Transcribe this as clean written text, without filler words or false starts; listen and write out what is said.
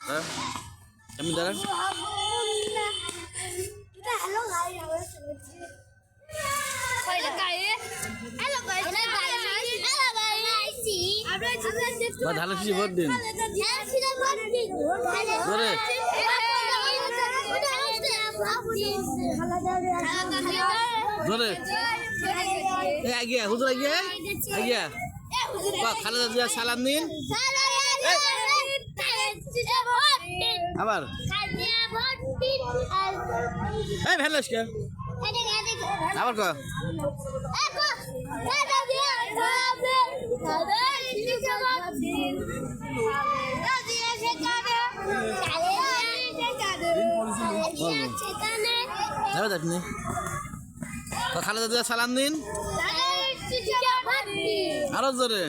হ্যাঁ এমনি দাঁড়ান বা ধানের শীষে ভোট দিন জোরে জোরে আগিয়া হুজুর আগিয়া আগিয়া বা খালেদা জিয়া সালাম দিন আবার এই ভ্যালেস কে আবার ক আপনি খালেদা জিয়া সালাম দিন আরো জোরে